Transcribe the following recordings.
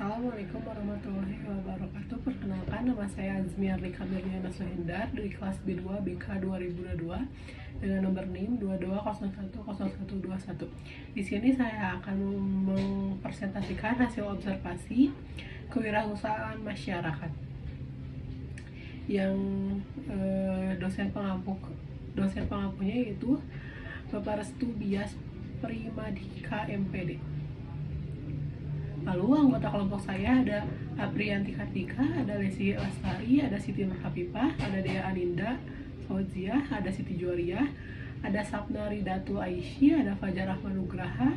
Assalamualaikum warahmatullahi wabarakatuh. Perkenalkan, nama saya Azmi Arlika Mirliana Suhendar dari kelas B2 BK 2022 dengan nomor NIM 22010121. Di sini saya akan mempresentasikan hasil observasi kewirausahaan masyarakat yang dosen pengampunya yaitu Bapak Restu Bias Primadika MPD. Lalu anggota kelompok saya ada Aprianti Kartika, ada Lesi Lestari, ada Siti Nurhafifah, ada Dea Aninda Fauziah, ada Siti Juwariah, ada Sapna Ridatul Aisy, ada Fajar Rahman Nugraha,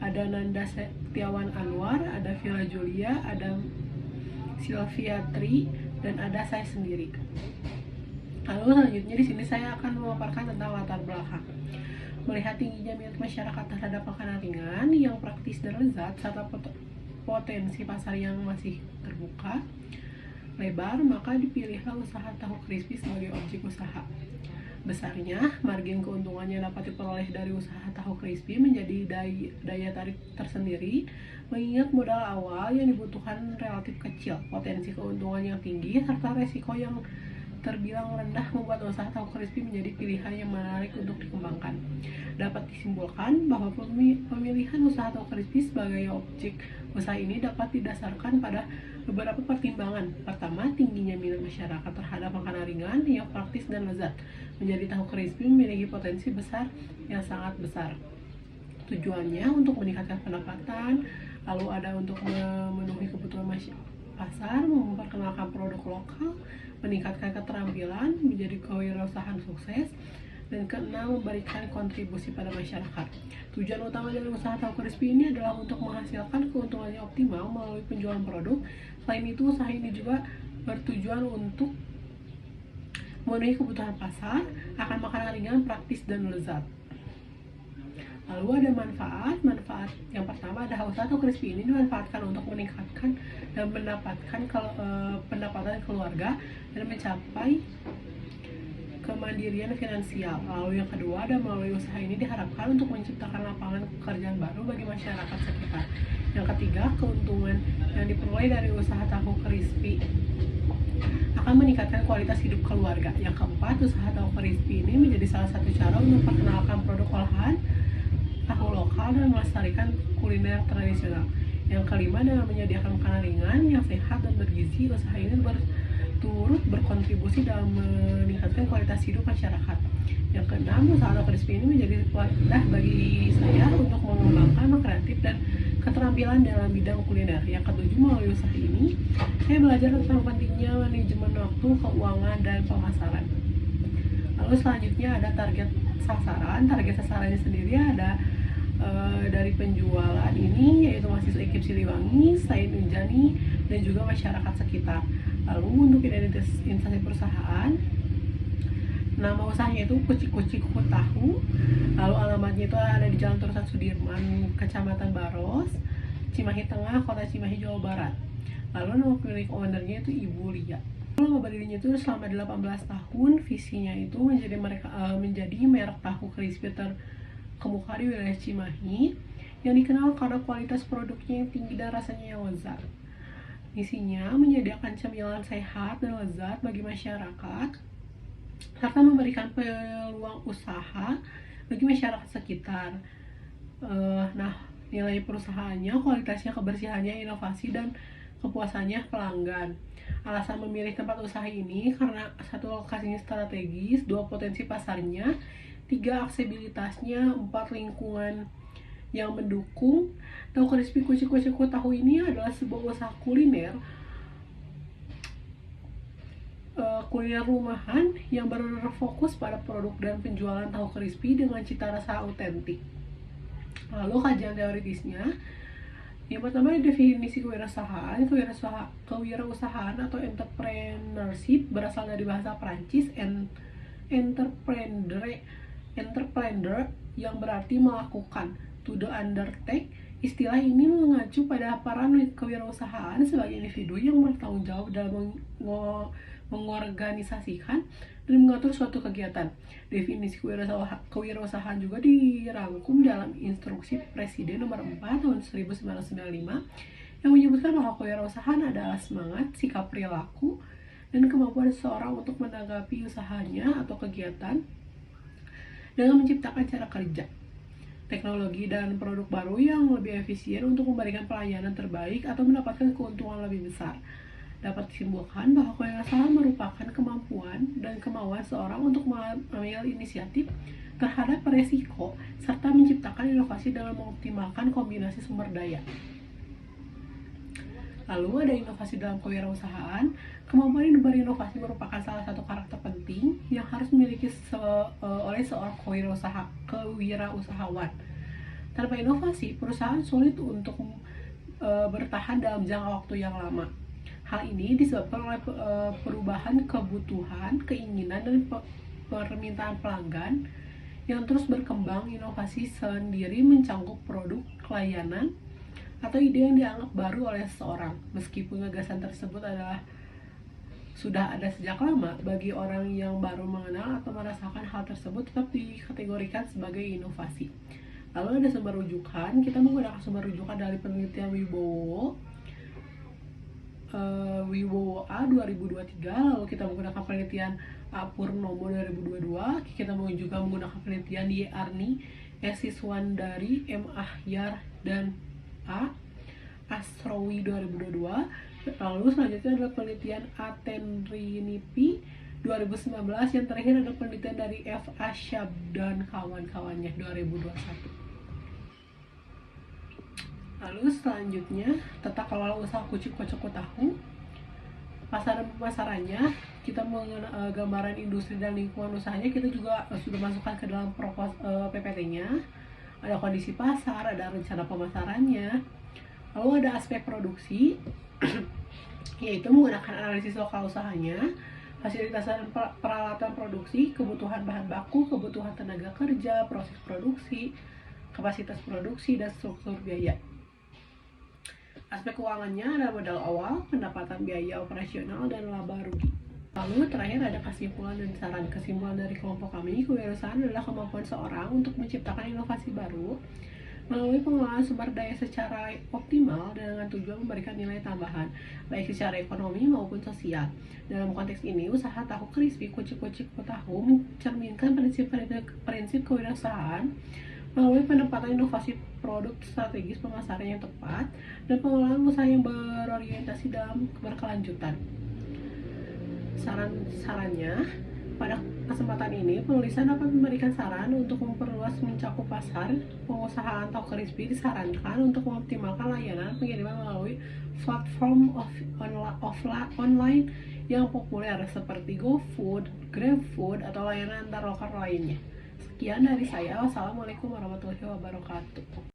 ada Nanda Setiawan Anwar, ada Villa Julia, ada Sylvia Tri, dan ada saya sendiri. Lalu selanjutnya di sini saya akan memaparkan tentang latar belakang. Melihat tingginya minat masyarakat terhadap makanan ringan yang praktis dan lezat, serta potensi pasar yang masih terbuka lebar, maka dipilihlah usaha tahu crispy sebagai objek usaha. Besarnya margin keuntungan yang dapat diperoleh dari usaha tahu crispy menjadi daya tarik tersendiri, mengingat modal awal yang dibutuhkan relatif kecil, potensi keuntungan yang tinggi, serta resiko yang terbilang rendah membuat usaha tahu crispy menjadi pilihan yang menarik untuk dikembangkan. Dapat disimpulkan bahwa pemilihan usaha tahu crispy sebagai objek usaha ini dapat didasarkan pada beberapa pertimbangan. Pertama, tingginya minat masyarakat terhadap makanan ringan yang praktis dan lezat. Menjadi tahu crispy memiliki potensi besar yang sangat besar. Tujuannya untuk meningkatkan pendapatan, lalu ada untuk memenuhi kebutuhan pasar, memperkenalkan produk lokal, meningkatkan keterampilan, menjadi kewirausahaan sukses, dan keenam, memberikan kontribusi pada masyarakat. Tujuan utama dari usaha tahu crispy ini adalah untuk menghasilkan keuntungannya optimal melalui penjualan produk. Selain itu, usaha ini juga bertujuan untuk memenuhi kebutuhan pasar akan makanan ringan, praktis, dan lezat. Lalu ada manfaat yang pertama ada usaha tahu crispy ini dimanfaatkan untuk meningkatkan dan mendapatkan pendapatan keluarga dan mencapai kemandirian finansial. Lalu yang kedua ada melalui usaha ini diharapkan untuk menciptakan lapangan pekerjaan baru bagi masyarakat sekitar. Yang ketiga, keuntungan yang diperoleh dari usaha tahu crispy akan meningkatkan kualitas hidup keluarga. Yang keempat, usaha tahu crispy ini menjadi salah satu cara untuk memperkenalkan produk olahan tahu lokal dan melestarikan kuliner tradisional. Yang kelima, dengan menyediakan makanan ringan yang sehat dan bergizi, usaha ini turut berkontribusi dalam meningkatkan kualitas hidup masyarakat. Yang keenam, usaha tahu crispy ini menjadi wadah bagi saya untuk mengembangkan kreatif dan keterampilan dalam bidang kuliner. Yang ketujuh, melalui usaha ini saya belajar tentang pentingnya manajemen waktu, keuangan, dan pemasaran. Lalu selanjutnya ada target sasaran. Target sasarannya sendiri ada dari penjualan ini yaitu mahasiswa IKIP Siliwangi, Said Unjani, dan juga masyarakat sekitar. Lalu untuk identitas perusahaan, nama usahanya itu Kuci-Kuci Kuku Tahu. Lalu alamatnya itu ada di Jalan Terusan Sudirman, Kecamatan Baros, Cimahi Tengah, Kota Cimahi, Jawa Barat. Lalu nama pemilik ownernya itu Ibu Lia. Nama berdirinya itu selama 18 tahun, visinya itu menjadi merek tahu crispy terkemuka di wilayah Cimahi yang dikenal karena kualitas produknya yang tinggi dan rasanya yang lezat. Misinya menyediakan cemilan sehat dan lezat bagi masyarakat serta memberikan peluang usaha bagi masyarakat sekitar. Nilai perusahaannya, kualitasnya, kebersihannya, inovasi, dan kepuasannya pelanggan. Alasan memilih tempat usaha ini karena satu, lokasinya strategis, dua, potensi pasarnya, tiga, aksesibilitasnya, empat, lingkungan yang mendukung. Tahu crispy Kuci-Kuci Kuku Tahu ini adalah sebuah usaha kuliner rumahan yang berfokus pada produk dan penjualan tahu crispy dengan cita rasa autentik. Lalu kajian teoritisnya, yang pertama definisi kewirausahaan atau entrepreneurship berasal dari bahasa Prancis entreprendre yang berarti melakukan, to the undertake. Istilah ini mengacu pada peran kewirausahaan sebagai individu yang bertanggung jawab dalam mengorganisasikan dan mengatur suatu kegiatan. Definisi kewirausahaan juga dirangkum dalam Instruksi Presiden Nomor 4 Tahun 1995 yang menyebutkan bahwa kewirausahaan adalah semangat, sikap perilaku, dan kemampuan seseorang untuk menanggapi usahanya atau kegiatan dengan menciptakan cara kerja, teknologi, dan produk baru yang lebih efisien untuk memberikan pelayanan terbaik atau mendapatkan keuntungan lebih besar. Dapat disimpulkan bahwa kewirausahaan merupakan kemampuan dan kemauan seorang untuk mengambil inisiatif terhadap resiko serta menciptakan inovasi dalam mengoptimalkan kombinasi sumber daya. Lalu ada inovasi dalam kewirausahaan. Kemampuan berinovasi merupakan salah satu karakter penting yang harus dimiliki oleh seorang kewirausahawan. Tanpa inovasi, perusahaan sulit untuk bertahan dalam jangka waktu yang lama. Hal ini disebabkan oleh perubahan kebutuhan, keinginan, dan permintaan pelanggan yang terus berkembang. Inovasi sendiri mencangkup produk, layanan, atau ide yang dianggap baru oleh seseorang. Meskipun gagasan tersebut sudah ada sejak lama, bagi orang yang baru mengenal atau merasakan hal tersebut tetap dikategorikan sebagai inovasi. Lalu ada sumber rujukan. Kita menggunakan sumber rujukan dari penelitian Wibowo A 2023, lalu kita menggunakan penelitian A Purnomo 2022, kita juga menggunakan penelitian Y Arni, S Siswandari, M Ahyar, dan A Asrowi 2022. Lalu selanjutnya adalah penelitian A Tenrinipi 2019, yang terakhir ada penelitian dari F Asyab dan kawan-kawannya 2021. Lalu selanjutnya tata kelola usaha kucing kocok tahu. Pasar dan pemasarannya, kita mengenal gambaran industri dan lingkungan usahanya, kita juga sudah masukkan ke dalam PPT-nya. Ada kondisi pasar, ada rencana pemasarannya. Lalu ada aspek produksi, yaitu menggunakan analisis lokal usahanya, fasilitas dan peralatan produksi, kebutuhan bahan baku, kebutuhan tenaga kerja, proses produksi, kapasitas produksi, dan struktur biaya. Aspek keuangannya ada modal awal, pendapatan, biaya operasional, dan laba rugi. Lalu terakhir ada kesimpulan dan saran. Kesimpulan dari kelompok kami, kewirausahaan adalah kemampuan seorang untuk menciptakan inovasi baru melalui pengelolaan sumber daya secara optimal dengan tujuan memberikan nilai tambahan, baik secara ekonomi maupun sosial. Dalam konteks ini, usaha tahu crispy kucing-kucing tahu mencerminkan prinsip kewirausahaan melalui penempatan inovasi produk strategis, pemasaran yang tepat, dan pengelolaan usaha yang berorientasi dalam berkelanjutan. Saran-sarannya, pada kesempatan ini penulisan dapat memberikan saran untuk memperluas mencakup pasar. Pengusahaan tahu crispy disarankan untuk mengoptimalkan layanan pengiriman melalui platform online yang populer seperti GoFood, GrabFood, atau layanan antar lokal lainnya. Sekian dari saya. Wassalamualaikum warahmatullahi wabarakatuh.